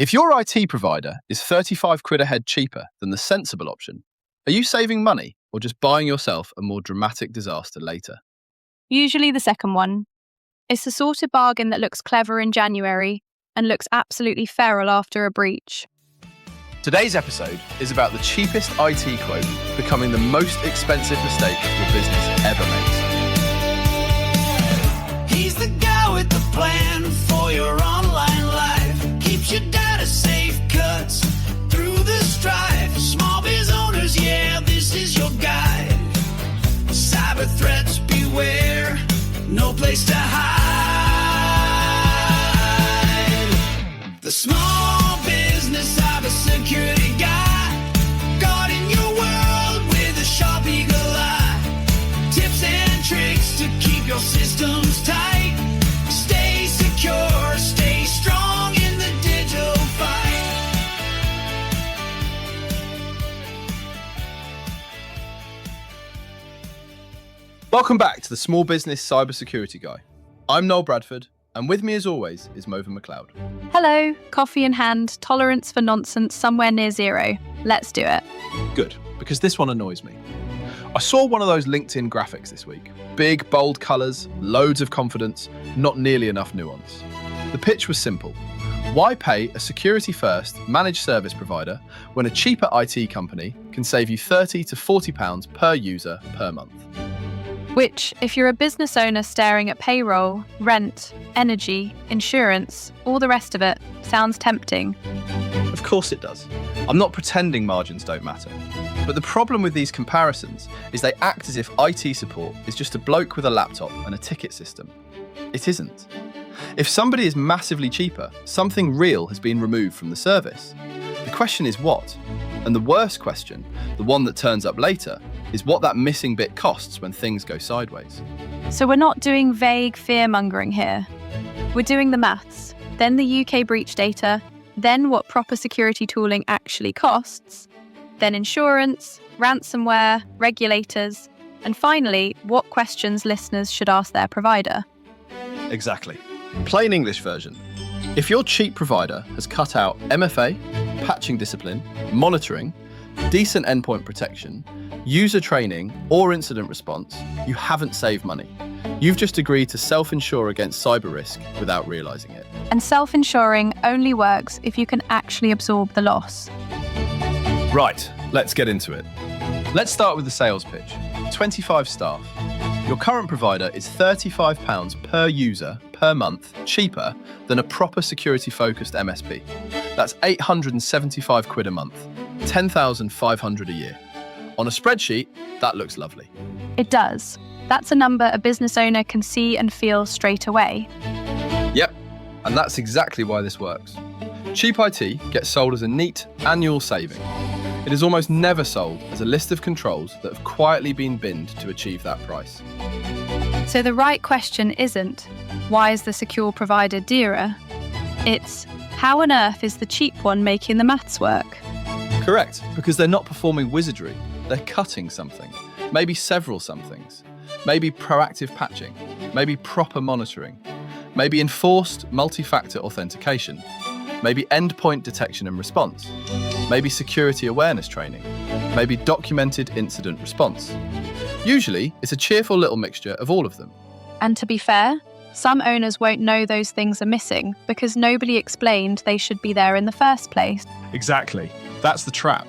If your IT provider is 35 quid a head cheaper than the sensible option, are you saving money or just buying yourself a more dramatic disaster later? Usually the second one. It's the sort of bargain that looks clever in January and looks absolutely feral after a breach. Today's episode is about the cheapest IT quote becoming the most expensive mistake your business ever makes. He's the guy with the plan for your online life. Keeps your data safe, cuts through the strife. Small biz owners, yeah, this is your guide. Cyber threats, beware, no place to hide. The small business cybersecurity guy, guarding your world with a sharp eagle eye. Tips and tricks to keep your systems tight. Stay secure, stay strong in the digital fight. Welcome back to the Small Business Cybersecurity Guy. I'm Noel Bradford, and with me as always is Mauven McLeod. Hello, coffee in hand, tolerance for nonsense somewhere near zero. Let's do it. Good, because this one annoys me. I saw one of those LinkedIn graphics this week. Big, bold colours, loads of confidence, not nearly enough nuance. The pitch was simple. Why pay a security-first managed service provider when a cheaper IT company can save you £30 to £40 per user per month? Which, if you're a business owner staring at payroll, rent, energy, insurance, all the rest of it, sounds tempting. Of course it does. I'm not pretending margins don't matter. But the problem with these comparisons is they act as if IT support is just a bloke with a laptop and a ticket system. It isn't. If somebody is massively cheaper, something real has been removed from the service. The question is what? And the worst question, the one that turns up later, is what that missing bit costs when things go sideways. So we're not doing vague fear-mongering here. We're doing the maths, then the UK breach data, then what proper security tooling actually costs, then insurance, ransomware, regulators, and finally, what questions listeners should ask their provider. Exactly. Plain English version. If your cheap provider has cut out MFA, patching discipline, monitoring, decent endpoint protection, user training, or incident response, you haven't saved money. You've just agreed to self-insure against cyber risk without realising it. And self-insuring only works if you can actually absorb the loss. Right, let's get into it. Let's start with the sales pitch. 25 staff. Your current provider is £35 per user per month cheaper than a proper security-focused MSP. That's 875 quid a month, 10,500 a year. On a spreadsheet, that looks lovely. It does. That's a number a business owner can see and feel straight away. Yep, and that's exactly why this works. Cheap IT gets sold as a neat annual saving. It is almost never sold as a list of controls that have quietly been binned to achieve that price. So the right question isn't, why is the secure provider dearer? It's, how on earth is the cheap one making the maths work? Correct, because they're not performing wizardry. They're cutting something, maybe several somethings, maybe proactive patching, maybe proper monitoring, maybe enforced multi-factor authentication, maybe endpoint detection and response, maybe security awareness training, maybe documented incident response. Usually, it's a cheerful little mixture of all of them. And to be fair, some owners won't know those things are missing because nobody explained they should be there in the first place. Exactly. That's the trap.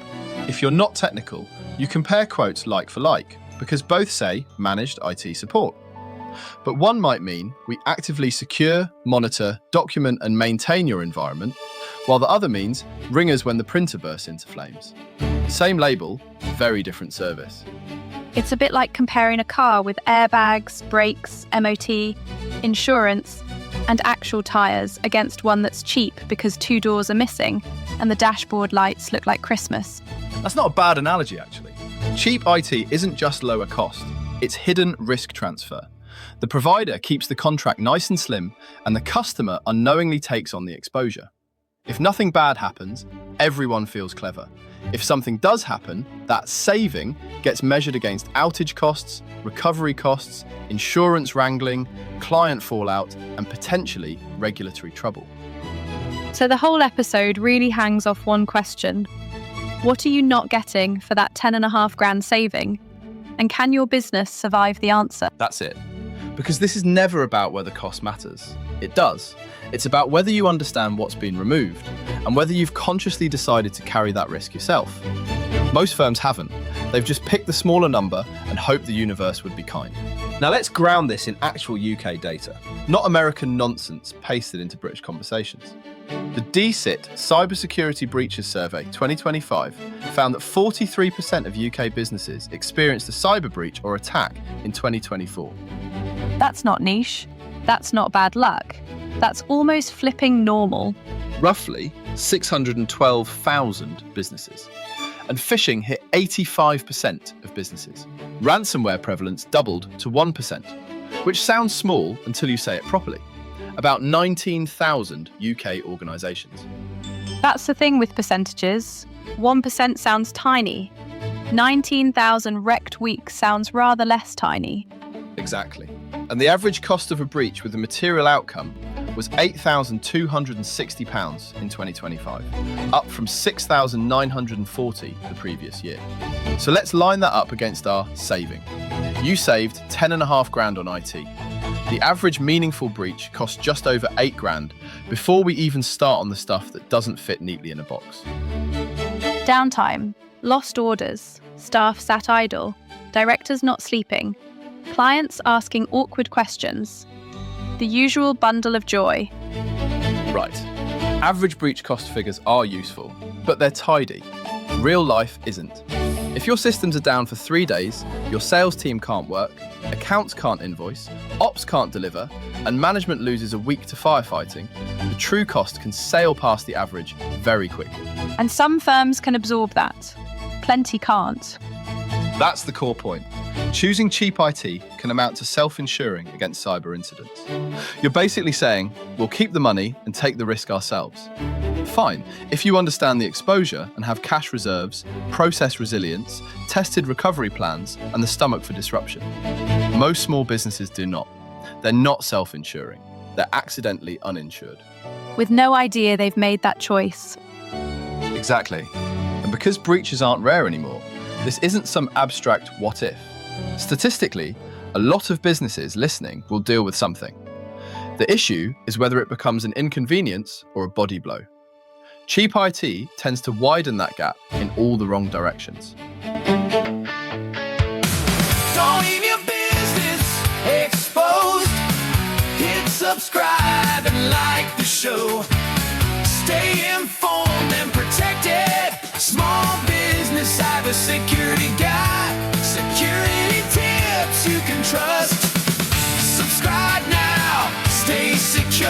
If you're not technical, you compare quotes like for like, because both say managed IT support. But one might mean we actively secure, monitor, document and maintain your environment, while the other means ring us when the printer bursts into flames. Same label, very different service. It's a bit like comparing a car with airbags, brakes, MOT, insurance, and actual tyres against one that's cheap because 2 doors are missing and the dashboard lights look like Christmas. That's not a bad analogy, actually. Cheap IT isn't just lower cost, it's hidden risk transfer. The provider keeps the contract nice and slim, and the customer unknowingly takes on the exposure. If nothing bad happens, everyone feels clever. If something does happen, that saving gets measured against outage costs, recovery costs, insurance wrangling, client fallout, and potentially regulatory trouble. So the whole episode really hangs off one question. What are you not getting for that 10.5 grand saving? And can your business survive the answer? That's it. Because this is never about whether cost matters. It does. It's about whether you understand what's been removed and whether you've consciously decided to carry that risk yourself. Most firms haven't. They've just picked the smaller number and hoped the universe would be kind. Now let's ground this in actual UK data, not American nonsense pasted into British conversations. The DCIT Cybersecurity Breaches Survey 2025 found that 43% of UK businesses experienced a cyber breach or attack in 2024. That's not niche. That's not bad luck. That's almost flipping normal. Roughly 612,000 businesses. And phishing hit 85% of businesses. Ransomware prevalence doubled to 1%, which sounds small until you say it properly. About 19,000 UK organisations. That's the thing with percentages. 1% sounds tiny. 19,000 wrecked weeks sounds rather less tiny. Exactly. And the average cost of a breach with a material outcome was £8,260 in 2025, up from £6,940 the previous year. So let's line that up against our saving. You saved 10.5 grand on IT. The average meaningful breach cost just over 8 grand before we even start on the stuff that doesn't fit neatly in a box. Downtime, lost orders, staff sat idle, directors not sleeping, clients asking awkward questions. The usual bundle of joy. Right. Average breach cost figures are useful, but they're tidy. Real life isn't. If your systems are down for 3 days, your sales team can't work, accounts can't invoice, ops can't deliver, and management loses a week to firefighting, the true cost can sail past the average very quickly. And some firms can absorb that. Plenty can't. That's the core point. Choosing cheap IT can amount to self-insuring against cyber incidents. You're basically saying, we'll keep the money and take the risk ourselves. Fine, if you understand the exposure and have cash reserves, process resilience, tested recovery plans, and the stomach for disruption. Most small businesses do not. They're not self-insuring. They're accidentally uninsured. With no idea they've made that choice. Exactly. And because breaches aren't rare anymore, this isn't some abstract what if. Statistically, a lot of businesses listening will deal with something. The issue is whether it becomes an inconvenience or a body blow. Cheap IT tends to widen that gap in all the wrong directions. Don't leave your business exposed. Hit subscribe and like the show. Stay informed and protected. Small business cybersecurity guide. Security tips you can trust. Subscribe now. Stay secure.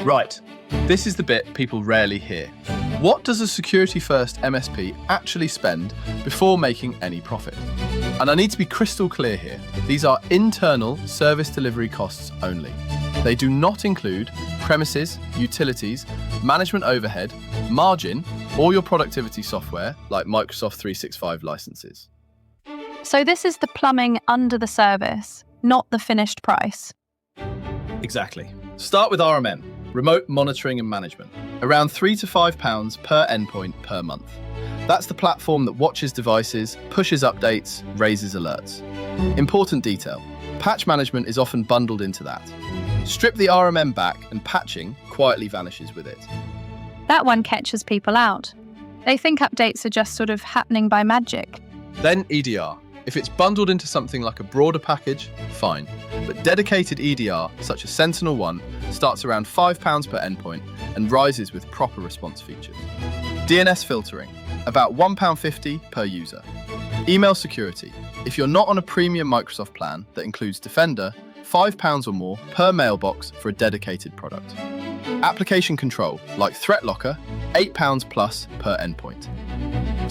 Right, this is the bit people rarely hear. What does a security-first MSP actually spend before making any profit? And I need to be crystal clear here. These are internal service delivery costs only. They do not include premises, utilities, management overhead, margin, or your productivity software like Microsoft 365 licenses. So this is the plumbing under the service, not the finished price. Exactly. Start with RMM, remote monitoring and management, around £3 to £5 per endpoint per month. That's the platform that watches devices, pushes updates, raises alerts. Important detail, patch management is often bundled into that. Strip the RMM back and patching quietly vanishes with it. That one catches people out. They think updates are just sort of happening by magic. Then EDR. If it's bundled into something like a broader package, fine. But dedicated EDR, such as Sentinel-1, starts around £5 per endpoint and rises with proper response features. DNS filtering, about £1.50 per user. Email security. If you're not on a premium Microsoft plan that includes Defender, £5 or more per mailbox for a dedicated product. Application control, like Threat Locker, £8 plus per endpoint.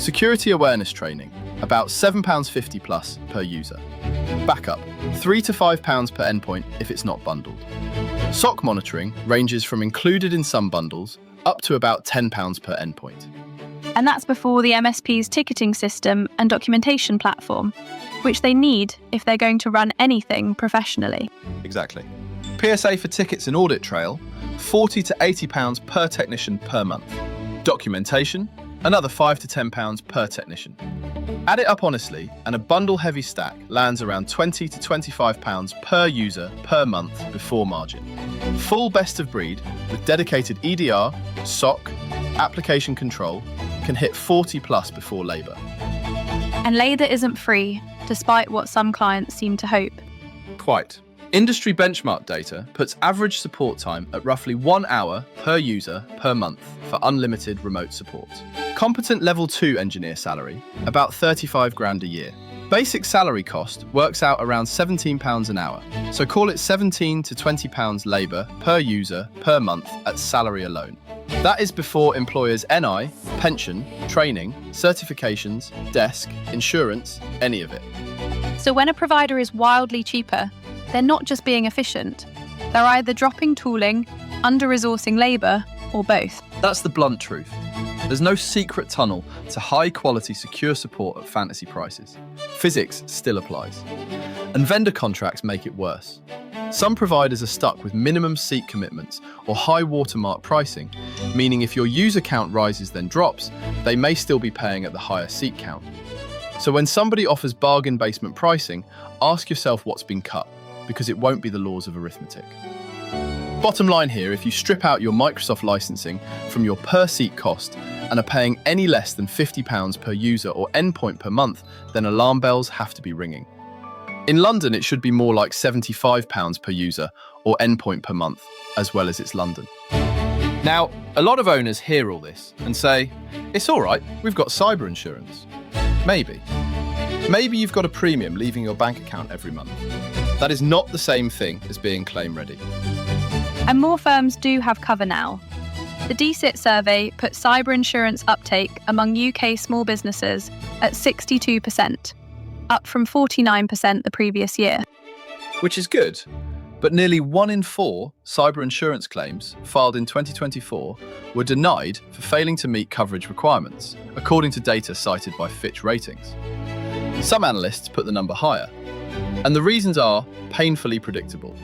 Security awareness training, about £7.50 plus per user. Backup, £3 to £5 per endpoint if it's not bundled. SOC monitoring ranges from included in some bundles up to about £10 per endpoint. And that's before the MSP's ticketing system and documentation platform. which they need if they're going to run anything professionally. Exactly. PSA for tickets and audit trail, £40 to £80 per technician per month. Documentation, another £5 to £10 per technician. Add it up honestly, and a bundle-heavy stack lands around £20 to £25 per user per month before margin. Full best of breed with dedicated EDR, SOC, application control can hit 40 plus before labour. And labour isn't free, despite what some clients seem to hope. Quite. Industry benchmark data puts average support time at roughly 1 hour per user per month for unlimited remote support. Competent level 2 engineer salary, about 35 grand a year. Basic salary cost works out around £17 an hour, so call it £17 to £20 labour per user per month at salary alone. That is before employers' NI, pension, training, certifications, desk, insurance, any of it. So when a provider is wildly cheaper, they're not just being efficient. They're either dropping tooling, under-resourcing labour, or both. That's the blunt truth. There's no secret tunnel to high-quality, secure support at fantasy prices. Physics still applies. And vendor contracts make it worse. Some providers are stuck with minimum seat commitments or high watermark pricing, meaning if your user count rises then drops, they may still be paying at the higher seat count. So when somebody offers bargain basement pricing, ask yourself what's been cut, because it won't be the laws of arithmetic. Bottom line here, if you strip out your Microsoft licensing from your per seat cost and are paying any less than £50 per user or endpoint per month, then alarm bells have to be ringing. In London, it should be more like £75 per user or endpoint per month, as well as it's London. Now, a lot of owners hear all this and say, it's all right, we've got cyber insurance. Maybe. Maybe you've got a premium leaving your bank account every month. That is not the same thing as being claim ready. And more firms do have cover now. The DCIT survey put cyber insurance uptake among UK small businesses at 62%, up from 49% the previous year. Which is good, but nearly 1 in 4 cyber insurance claims filed in 2024 were denied for failing to meet coverage requirements, according to data cited by Fitch Ratings. Some analysts put the number higher, and the reasons are painfully predictable.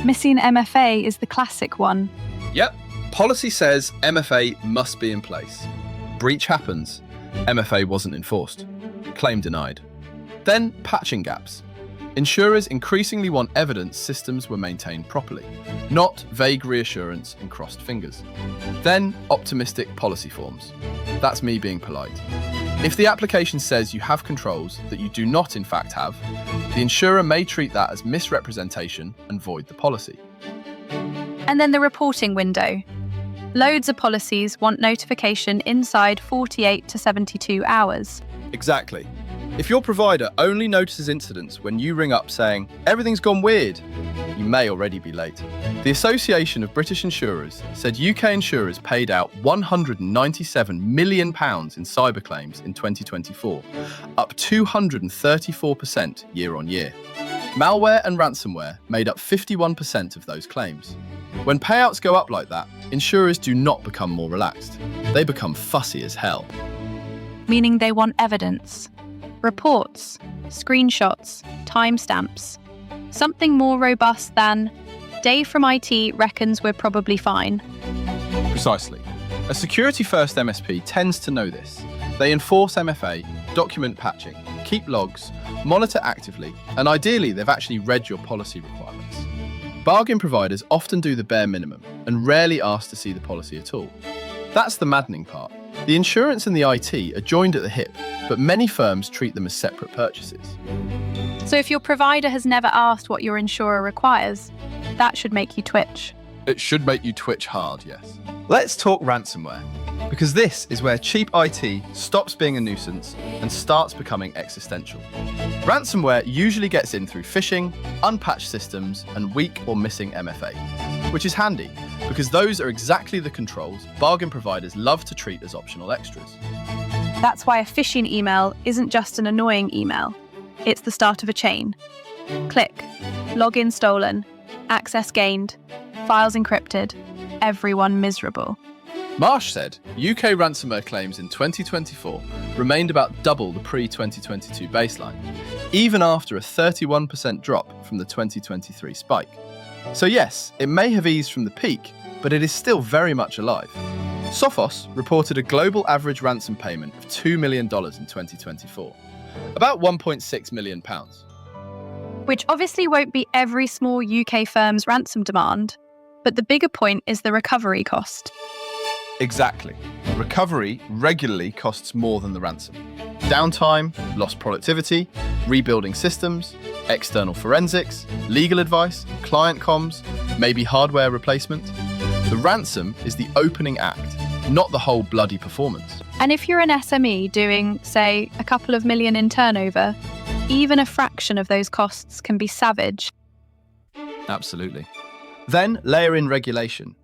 Missing MFA is the classic one. Yep, policy says MFA must be in place. Breach happens, MFA wasn't enforced. Claim denied. Then patching gaps. Insurers increasingly want evidence systems were maintained properly, not vague reassurance and crossed fingers. Then optimistic policy forms. That's me being polite. If the application says you have controls that you do not in fact have, the insurer may treat that as misrepresentation and void the policy. And then the reporting window. Loads of policies want notification inside 48 to 72 hours. Exactly. If your provider only notices incidents when you ring up saying, everything's gone weird, you may already be late. The Association of British Insurers said UK insurers paid out £197 million in cyber claims in 2024, up 234% year on year. Malware and ransomware made up 51% of those claims. When payouts go up like that, insurers do not become more relaxed. They become fussy as hell. Meaning they want evidence. Reports, screenshots, timestamps. Something more robust than, Dave from IT reckons we're probably fine. Precisely. A security-first MSP tends to know this. They enforce MFA, document patching, keep logs, monitor actively, and ideally they've actually read your policy requirements. Bargain providers often do the bare minimum and rarely ask to see the policy at all. That's the maddening part. The insurance and the IT are joined at the hip, but many firms treat them as separate purchases. So if your provider has never asked what your insurer requires, that should make you twitch. It should make you twitch hard, yes. Let's talk ransomware, because this is where cheap IT stops being a nuisance and starts becoming existential. Ransomware usually gets in through phishing, unpatched systems, and weak or missing MFA, which is handy, because those are exactly the controls bargain providers love to treat as optional extras. That's why a phishing email isn't just an annoying email. It's the start of a chain. Click, login stolen, access gained, files encrypted, everyone miserable. Marsh said UK ransomware claims in 2024 remained about double the pre-2022 baseline, even after a 31% drop from the 2023 spike. So yes, it may have eased from the peak, but it is still very much alive. Sophos reported a global average ransom payment of $2 million in 2024, about £1.6 million. Which obviously won't be every small UK firm's ransom demand, but the bigger point is the recovery cost. Exactly. Recovery regularly costs more than the ransom. Downtime, lost productivity, rebuilding systems, external forensics, legal advice, client comms, maybe hardware replacement. The ransom is the opening act, not the whole bloody performance. And if you're an SME doing, say, a couple of million in turnover, even a fraction of those costs can be savage. Absolutely. Then layer in regulation.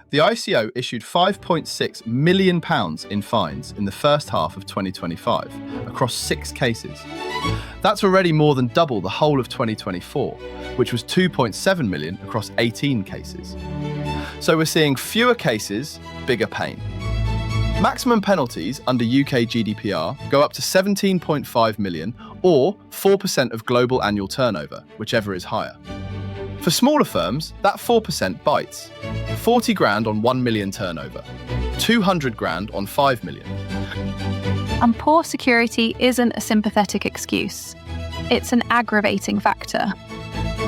The ICO issued £5.6 million in fines in the first half of 2025 across 6 cases. That's already more than double the whole of 2024, which was £2.7 million across 18 cases. So we're seeing fewer cases, bigger pain. Maximum penalties under UK GDPR go up to 17.5 million or 4% of global annual turnover, whichever is higher. For smaller firms, that 4% bites. 40 grand on 1 million turnover, 200 grand on 5 million. And poor security isn't a sympathetic excuse. It's an aggravating factor.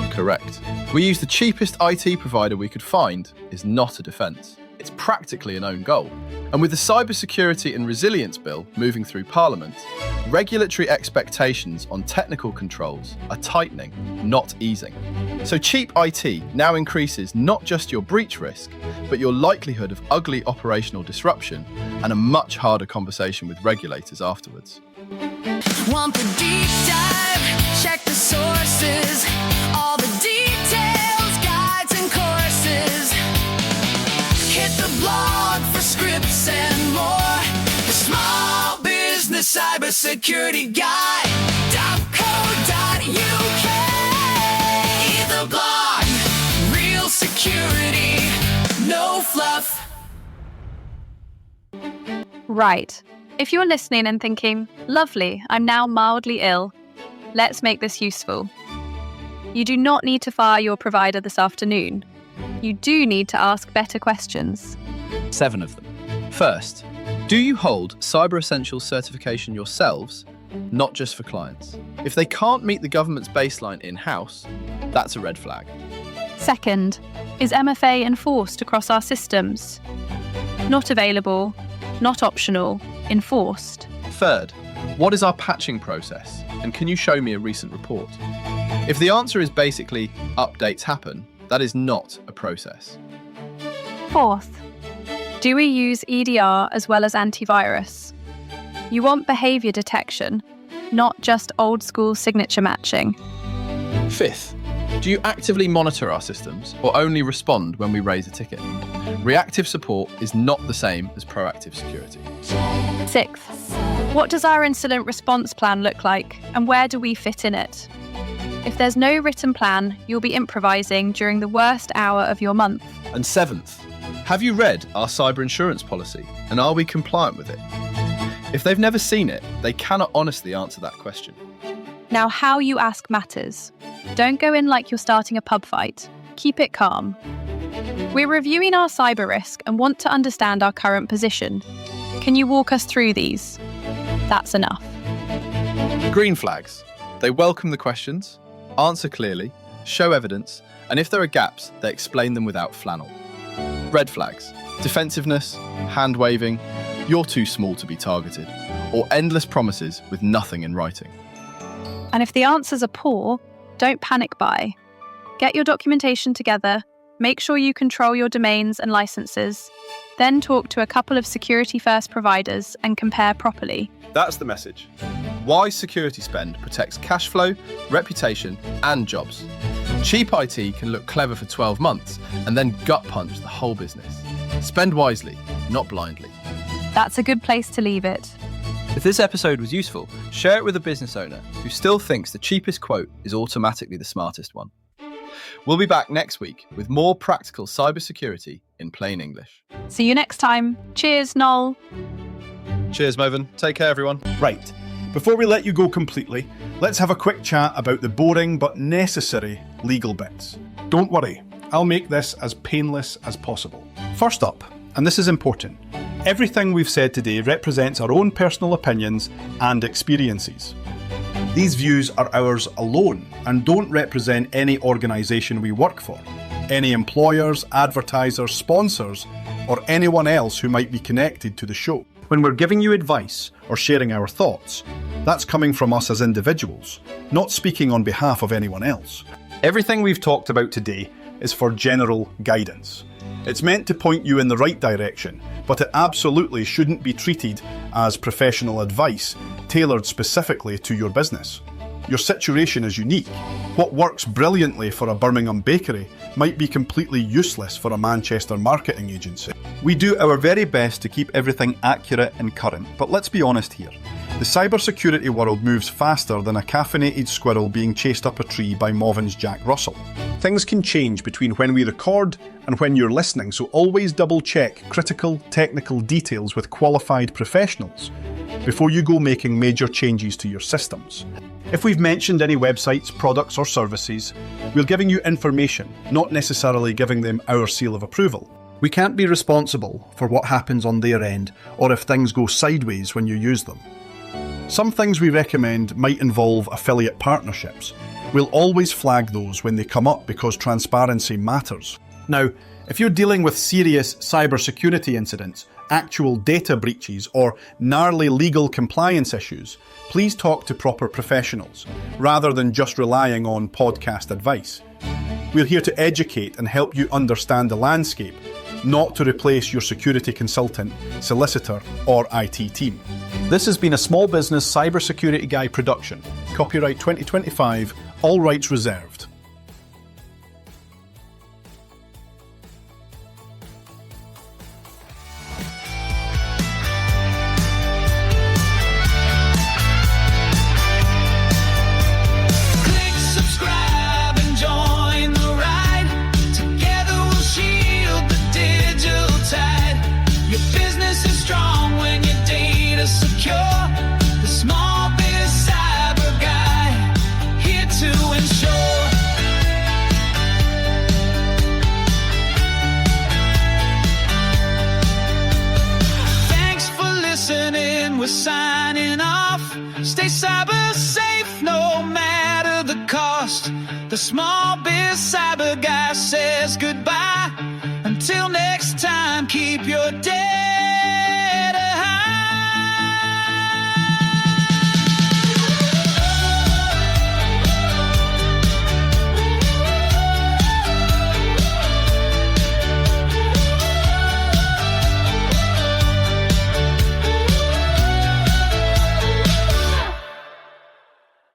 Correct. We use the cheapest IT provider we could find is not a defence. It's practically an own goal. And with the Cybersecurity and Resilience Bill moving through Parliament, regulatory expectations on technical controls are tightening, not easing. So cheap IT now increases not just your breach risk, but your likelihood of ugly operational disruption and a much harder conversation with regulators afterwards. Want the deep dive? Check the sources. All the details, guides, and courses. Hit the blog for scripts and more. The Small Business Cybersecurity Guide.co.uk. The blog. Real security. No fluff. Right. If you're listening and thinking, lovely, I'm now mildly ill, let's make this useful. You do not need to fire your provider this afternoon. You do need to ask better questions. 7 of them. First, do you hold Cyber Essentials certification yourselves, not just for clients? If they can't meet the government's baseline in-house, that's a red flag. Second, is MFA enforced across our systems? Not available, not optional, enforced. Third, what is our patching process? And can you show me a recent report? If the answer is basically updates happen, that is not a process. Fourth, do we use EDR as well as antivirus? You want behaviour detection, not just old school signature matching. Fifth, do you actively monitor our systems or only respond when we raise a ticket? Reactive support is not the same as proactive security. Sixth, what does our incident response plan look like and where do we fit in it? If there's no written plan, you'll be improvising during the worst hour of your month. And seventh, have you read our cyber insurance policy and are we compliant with it? If they've never seen it, they cannot honestly answer that question. Now, how you ask matters. Don't go in like you're starting a pub fight. Keep it calm. We're reviewing our cyber risk and want to understand our current position. Can you walk us through these? That's enough. Green flags. They welcome the questions, answer clearly, show evidence, and if there are gaps, they explain them without flannel. Red flags. Defensiveness, hand-waving, you're too small to be targeted, or endless promises with nothing in writing. And if the answers are poor, don't panic buy. Get your documentation together, make sure you control your domains and licenses, then talk to a couple of security-first providers and compare properly. That's the message. Wise security spend protects cash flow, reputation, and jobs. Cheap IT can look clever for 12 months and then gut punch the whole business. Spend wisely, not blindly. That's a good place to leave it. If this episode was useful, share it with a business owner who still thinks the cheapest quote is automatically the smartest one. We'll be back next week with more practical cybersecurity in plain English. See you next time. Cheers, Noel. Cheers, Mauven. Take care, everyone. Right. Before we let you go completely, let's have a quick chat about the boring but necessary legal bits. Don't worry, I'll make this as painless as possible. First up, and this is important, everything we've said today represents our own personal opinions and experiences. These views are ours alone and don't represent any organisation we work for, any employers, advertisers, sponsors, or anyone else who might be connected to the show. When we're giving you advice or sharing our thoughts, that's coming from us as individuals, not speaking on behalf of anyone else. Everything we've talked about today is for general guidance. It's meant to point you in the right direction, but it absolutely shouldn't be treated as professional advice tailored specifically to your business. Your situation is unique. What works brilliantly for a Birmingham bakery might be completely useless for a Manchester marketing agency. We do our very best to keep everything accurate and current, but let's be honest here. The cybersecurity world moves faster than a caffeinated squirrel being chased up a tree by Mauven's Jack Russell. Things can change between when we record and when you're listening, so always double check critical technical details with qualified professionals before you go making major changes to your systems. If we've mentioned any websites, products or services, we're giving you information, not necessarily giving them our seal of approval. We can't be responsible for what happens on their end or if things go sideways when you use them. Some things we recommend might involve affiliate partnerships. We'll always flag those when they come up because transparency matters. Now, if you're dealing with serious cybersecurity incidents, actual data breaches or gnarly legal compliance issues, please talk to proper professionals, rather than just relying on podcast advice. We're here to educate and help you understand the landscape, not to replace your security consultant, solicitor, or IT team. This has been a Small Business Cybersecurity Guy production. Copyright 2025, all rights reserved. Click subscribe and join the ride. Together we'll shield the digital tide. Your business is strong when your data's secure. The Small Biz Cyber Guy, here to ensure. Thanks for listening, we're signing off. Stay cyber safe no matter the cost. The Small Biz Cyber Guy says goodbye until next